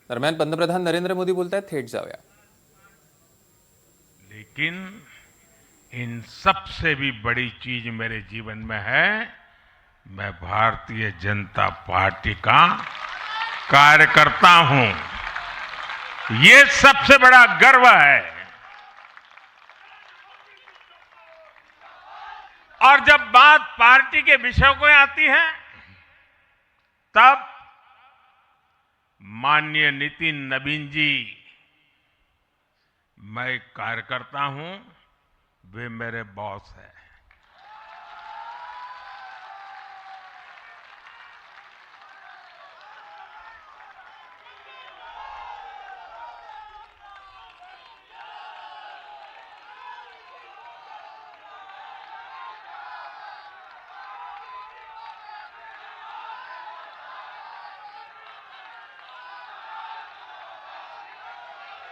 दरम्यान पंतप्रधान नरेंद्र मोदी बोलतायत, थेट जाऊया. लेकिन इन सबसे भी बड़ी चीज मेरे जीवन में है, मैं भारतीय जनता पार्टी का कार्यकर्ता हूं. ये सबसे बड़ा गर्व है. और जब बात पार्टी के विषयों को आती है, तब माननीय नितिन नवीन जी, मैं एक कार्यकर्ता हूं, वे मेरे बॉस हैं.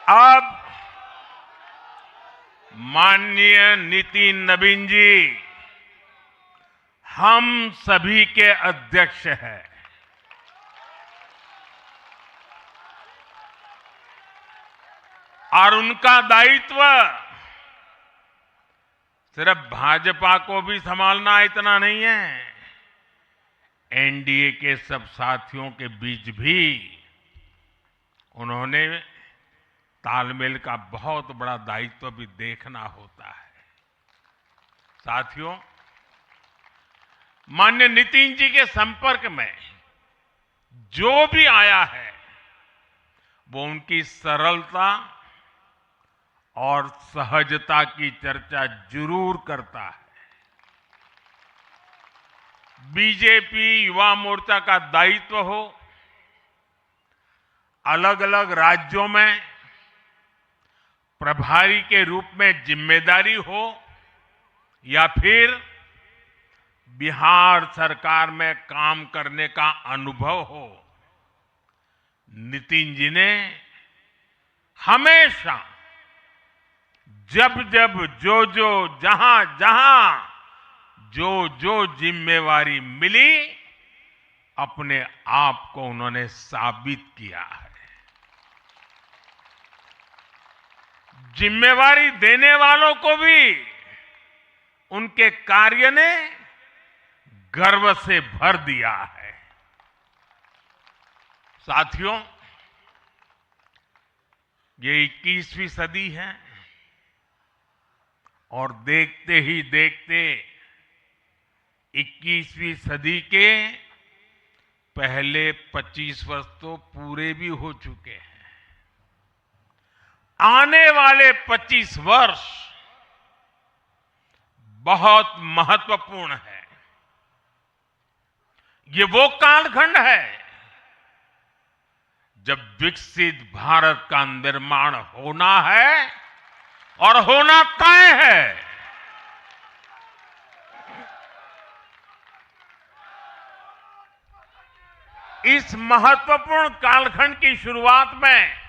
अब माननीय नितिन नवीन जी हम सभी के अध्यक्ष हैं. और उनका दायित्व सिर्फ भाजपा को भी संभालना इतना नहीं है, एनडीए के सब साथियों के बीच भी उन्होंने तालमेल का बहुत बड़ा दायित्व भी देखना होता है. साथियों, माननीय नितिन जी के संपर्क में जो भी आया है, वो उनकी सरलता और सहजता की चर्चा जरूर करता है. बीजेपी युवा मोर्चा का दायित्व हो, अलग अलग राज्यों में प्रभारी के रूप में जिम्मेदारी हो, या फिर बिहार सरकार में काम करने का अनुभव हो, नितिन जी ने हमेशा जब जब जो जहां जहां जो जिम्मेवारी मिली, अपने आप को उन्होंने साबित किया है. जिम्मेवारी देने वालों को भी उनके कार्य ने गर्व से भर दिया है. साथियों, ये 21वीं सदी है और देखते ही देखते 21वीं सदी के पहले 25 वर्ष तो पूरे भी हो चुके हैं. आने वाले 25 वर्ष बहुत महत्वपूर्ण है. ये वो कालखंड है जब विकसित भारत का निर्माण होना है और होना तय है. इस महत्वपूर्ण कालखंड की शुरुआत में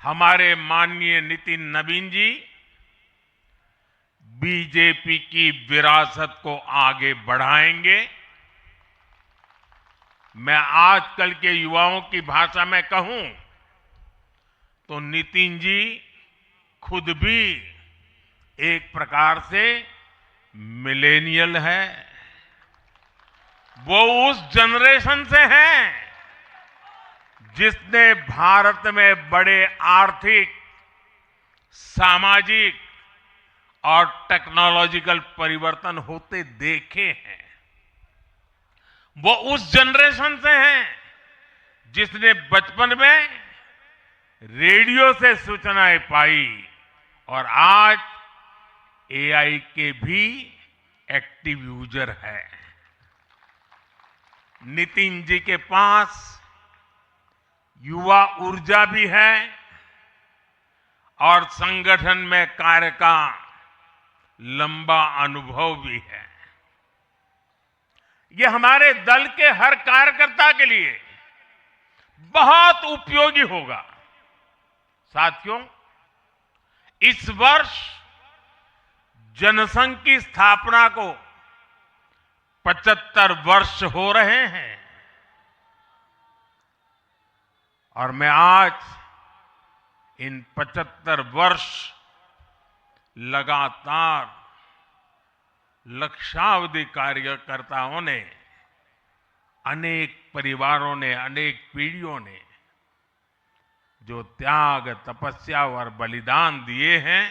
हमारे माननीय नितिन नवीन जी बीजेपी की विरासत को आगे बढ़ाएंगे. मैं आजकल के युवाओं की भाषा में कहूं तो नितिन जी खुद भी एक प्रकार से मिलेनियल है. वो उस जनरेशन से हैं जिसने भारत में बड़े आर्थिक, सामाजिक और टेक्नोलॉजिकल परिवर्तन होते देखे हैं. वो उस जनरेशन से हैं जिसने बचपन में रेडियो से सूचनाएं पाई और आज एआई के भी एक्टिव यूजर है. नितिन जी के पास युवा ऊर्जा भी है और संगठन में कार्य का लंबा अनुभव भी है. ये हमारे दल के हर कार्यकर्ता के लिए बहुत उपयोगी होगा. साथियों, इस वर्ष जनसंघ की स्थापना को 75 वर्ष हो रहे हैं. और मैं आज इन 75 वर्ष लगातार लक्षावधि कार्यकर्ताओं ने, अनेक परिवारों ने, अनेक पीढ़ियों ने जो त्याग, तपस्या और बलिदान दिए हैं,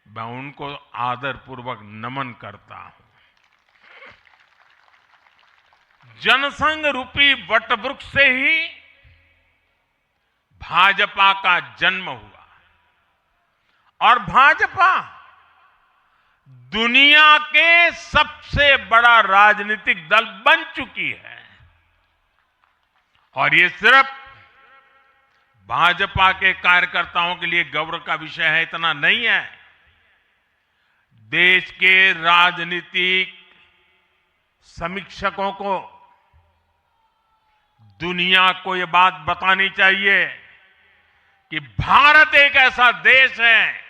मैं उनको आदरपूर्वक नमन करता हूं। जनसंघ रूपी वटवृक्ष से ही भाजपा का जन्म हुआ और भाजपा दुनिया के सबसे बड़ा राजनीतिक दल बन चुकी है। और ये सिर्फ भाजपा के कार्यकर्ताओं के लिए गौरव का विषय है, इतना नहीं है। देश के राजनीतिक समीक्षकों को दुनिया को यह बात बतानी चाहिए कि भारत एक ऐसा देश है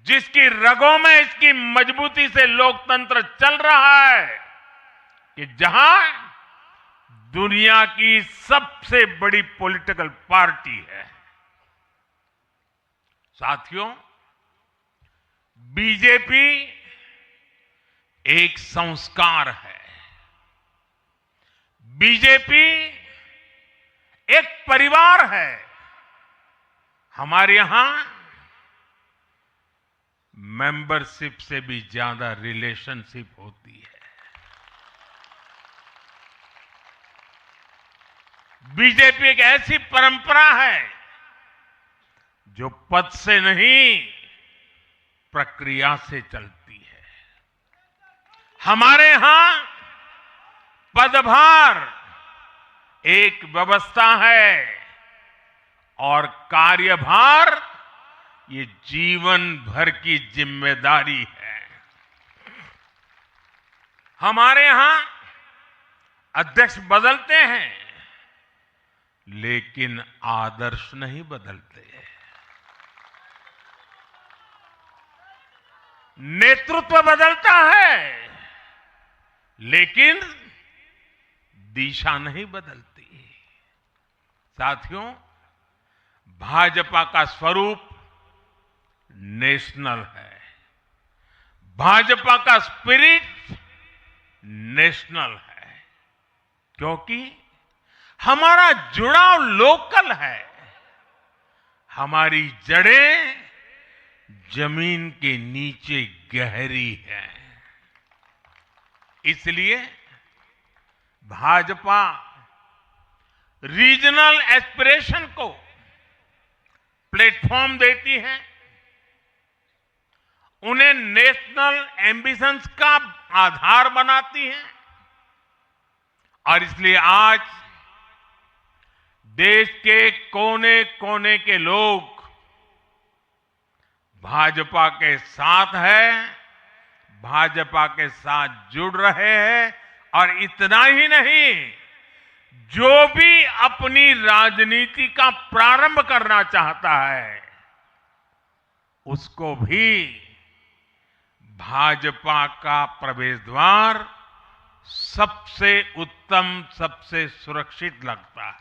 जिसकी रगों में इसकी मजबूती से लोकतंत्र चल रहा है, कि जहां दुनिया की सबसे बड़ी पॉलिटिकल पार्टी है। साथियों, बीजेपी एक संस्कार है, बीजेपी एक परिवार है। हमारे यहां मेंबरशिप से भी ज्यादा रिलेशनशिप होती है। बीजेपी एक ऐसी परंपरा है जो पद से नहीं, प्रक्रिया से चलती है। हमारे यहां पदभार एक व्यवस्था है और कार्यभार ये जीवन भर की जिम्मेदारी है। हमारे यहां अध्यक्ष बदलते हैं, लेकिन आदर्श नहीं बदलते। नेतृत्व बदलता है, लेकिन दिशा नहीं बदलती। साथियों, भाजपा का स्वरूप नेशनल है, भाजपा का स्पिरिट नेशनल है, क्योंकि हमारा जुड़ाव लोकल है। हमारी जड़ें जमीन के नीचे गहरी है। इसलिए भाजपा रीजनल एस्पिरेशन को प्लेटफॉर्म देती है, उन्हें नेशनल एम्बिशंस का आधार बनाती है। और इसलिए आज देश के कोने कोने के लोग भाजपा के साथ हैं, भाजपा के साथ जुड़ रहे हैं। और इतना ही नहीं, जो भी अपनी राजनीति का प्रारंभ करना चाहता है, उसको भी भाजपा का प्रवेश द्वार सबसे उत्तम, सबसे सुरक्षित लगता है।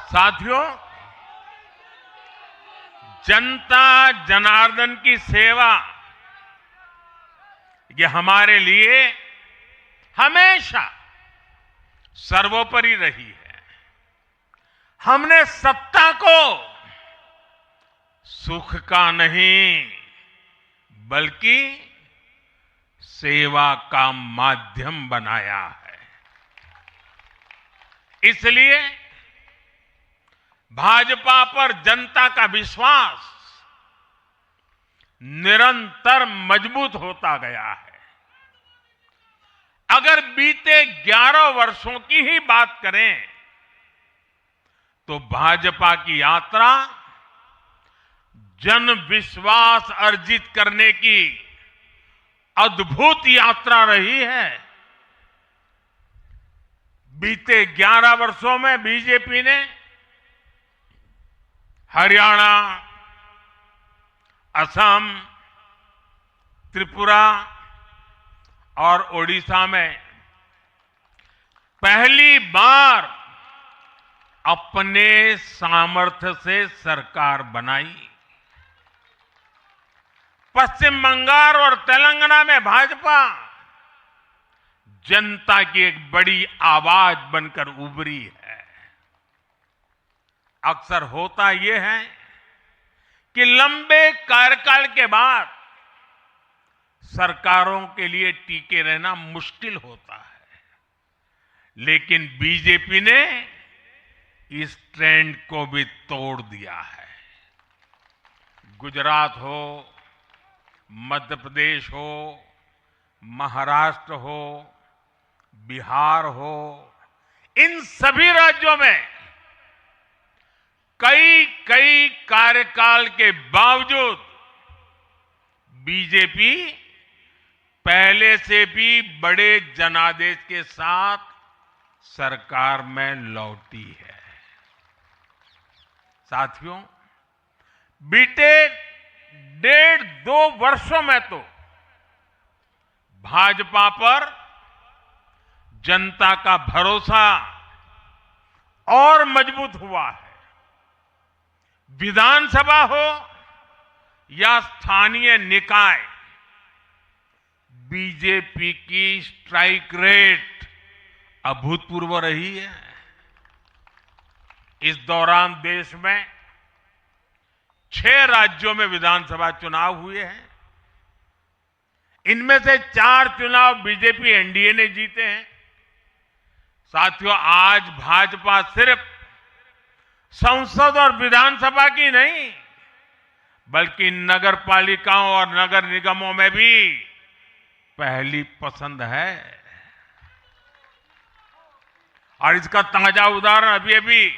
साथियों, जनता जनार्दन की सेवा ये हमारे लिए हमेशा सर्वोपरि रही है। हमने सत्ता को सुख का नहीं, बल्कि सेवा का माध्यम बनाया है। इसलिए भाजपा पर जनता का विश्वास निरंतर मजबूत होता गया है। अगर बीते 11 वर्षों की ही बात करें तो भाजपा की यात्रा जन विश्वास अर्जित करने की अद्भुत यात्रा रही है। बीते 11 वर्षों में बीजेपी ने हरियाणा, असम, त्रिपुरा और ओडिशा में पहली बार अपने सामर्थ्य से सरकार बनाई। पश्चिम बंगाल और तेलंगाना में भाजपा जनता की एक बड़ी आवाज बनकर उभरी है। अक्सर होता यह है कि लंबे कार्यकाल के बाद सरकारों के लिए टिके रहना मुश्किल होता है, लेकिन बीजेपी ने इस ट्रेंड को भी तोड़ दिया है। गुजरात हो, मध्य प्रदेश हो, महाराष्ट्र हो, बिहार हो, इन सभी राज्यों में कई कार्यकाल के बावजूद बीजेपी पहले से भी बड़े जनादेश के साथ सरकार में लौटी है। साथियों, बीते 1.5-2 वर्षों में तो भाजपा पर जनता का भरोसा और मजबूत हुआ है। विधानसभा हो या स्थानीय निकाय, बीजेपी की स्ट्राइक रेट अभूतपूर्व रही है। इस दौरान देश में 6 राज्यों में विधानसभा चुनाव हुए हैं। इनमें से 4 चुनाव बीजेपी एनडीए ने जीते हैं। साथियों, आज भाजपा सिर्फ संसद और विधानसभा की नहीं, बल्कि नगर पालिकाओं और नगर निगमों में भी पहली पसंद है। और इसका ताजा उदाहरण अभी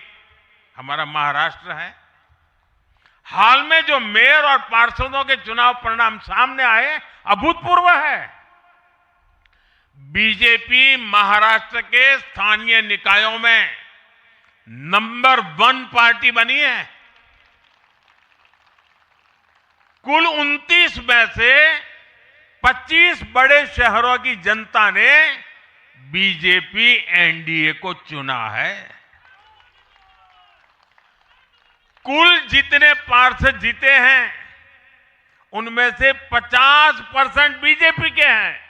हमारा महाराष्ट्र है। हाल में जो मेयर और पार्षदों के चुनाव परिणाम सामने आए, अभूतपूर्व है। बीजेपी महाराष्ट्र के स्थानीय निकायों में नंबर 1 पार्टी बनी है। कुल 29 में से 25 बड़े शहरों की जनता ने बीजेपी एनडीए को चुना है। कुल जितने पार्षद जीते हैं, उनमें से 50% बीजेपी के हैं।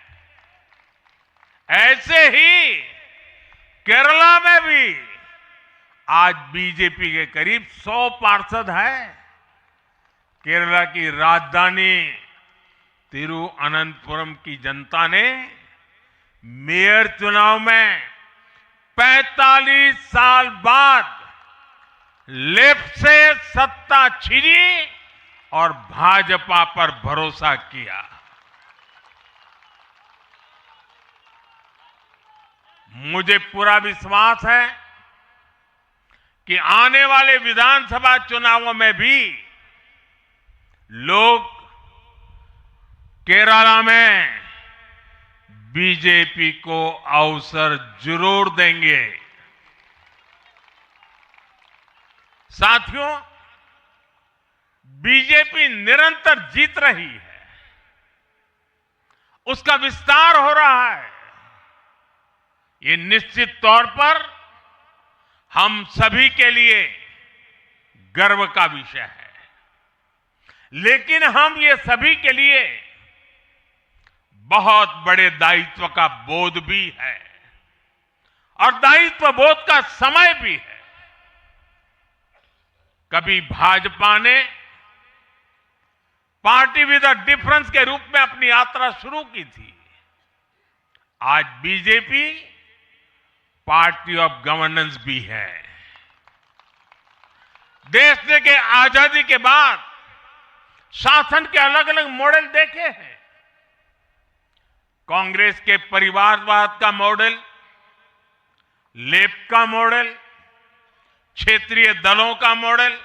ऐसे ही केरला में भी आज बीजेपी के करीब 100 पार्षद हैं। केरला की राजधानी तिरुअनंतपुरम की जनता ने मेयर चुनाव में 45 साल बाद लेफ्ट से सत्ता छीनी और भाजपा पर भरोसा किया। मुझे पूरा विश्वास है कि आने वाले विधानसभा चुनावों में भी लोग केरला में बीजेपी को अवसर जरूर देंगे। साथियों, बीजेपी निरंतर जीत रही है, उसका विस्तार हो रहा है। ये निश्चित तौर पर हम सभी के लिए गर्व का विषय है, लेकिन हम ये सभी के लिए बहुत बड़े दायित्व का बोध भी है और दायित्व बोध का समय भी है। कभी भाजपा ने पार्टी विद अ डिफरेंस के रूप में अपनी यात्रा शुरू की थी। आज बीजेपी पार्टी ऑफ गवर्नेंस भी है। देश ने के आजादी के बाद शासन के अलग अलग मॉडल देखे हैं। कांग्रेस के परिवारवाद का मॉडल, लेफ्ट का मॉडल, क्षेत्रीय दलों का मॉडल,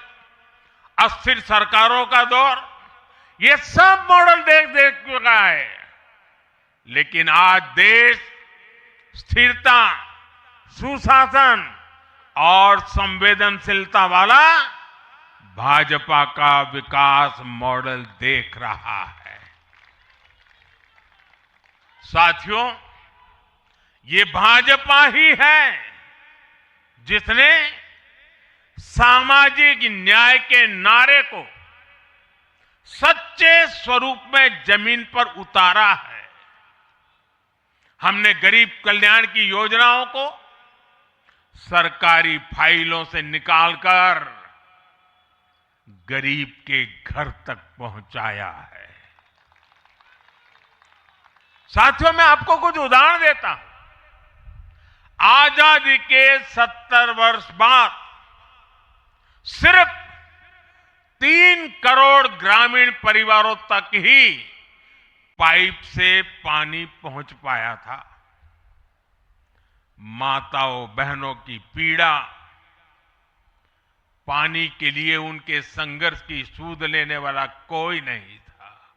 अस्थिर सरकारों का दौर, ये सब मॉडल देख चुका है। लेकिन आज देश स्थिरता, सुशासन और संवेदनशीलता वाला भाजपा का विकास मॉडल देख रहा है। साथियों, ये भाजपा ही है जिसने सामाजिक न्याय के नारे को सच्चे स्वरूप में जमीन पर उतारा है। हमने गरीब कल्याण की योजनाओं को सरकारी फाइलों से निकालकर गरीब के घर तक पहुंचाया है। साथियों, मैं आपको कुछ उदाहरण देता हूं। आजादी के 70 वर्ष बाद सिर्फ 3 करोड़ ग्रामीण परिवारों तक ही पाइप से पानी पहुंच पाया था। माताओं बहनों की पीड़ा, पानी के लिए उनके संघर्ष की सूध लेने वाला कोई नहीं था।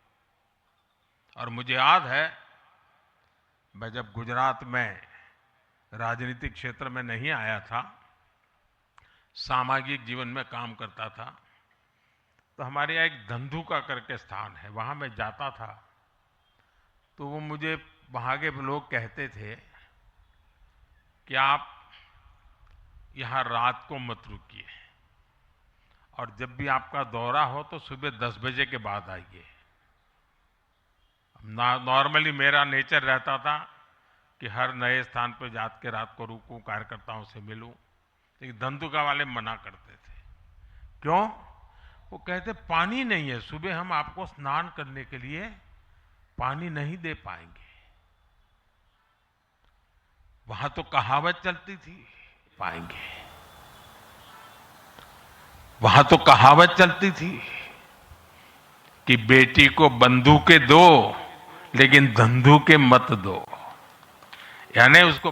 और मुझे याद है, मैं जब गुजरात में राजनीतिक क्षेत्र में नहीं आया था, सामाजिक जीवन में काम करता था, तो हमारे यहाँ एक धंधुका करके स्थान है, वहां मैं जाता था तो वो मुझे वहां के लोग कहते थे कि आप यहां रात को मत रुकिए और जब भी आपका दौरा हो तो सुबह 10 बजे के बाद आइए। नॉर्मली मेरा नेचर रहता था कि हर नए स्थान पर जाकर रात को रुकूं, कार्यकर्ताओं से मिलूं, लेकिन धंधुका वाले मना करते थे। क्यों? वो कहते पानी नहीं है, सुबह हम आपको स्नान करने के लिए पानी नहीं दे पाएंगे। वहां तो कहावत चलती थी, पाएंगे। वहां तो कहावत चलती थी कि बेटी को बंदूकें दो लेकिन धंधुके मत दो, यानी उसको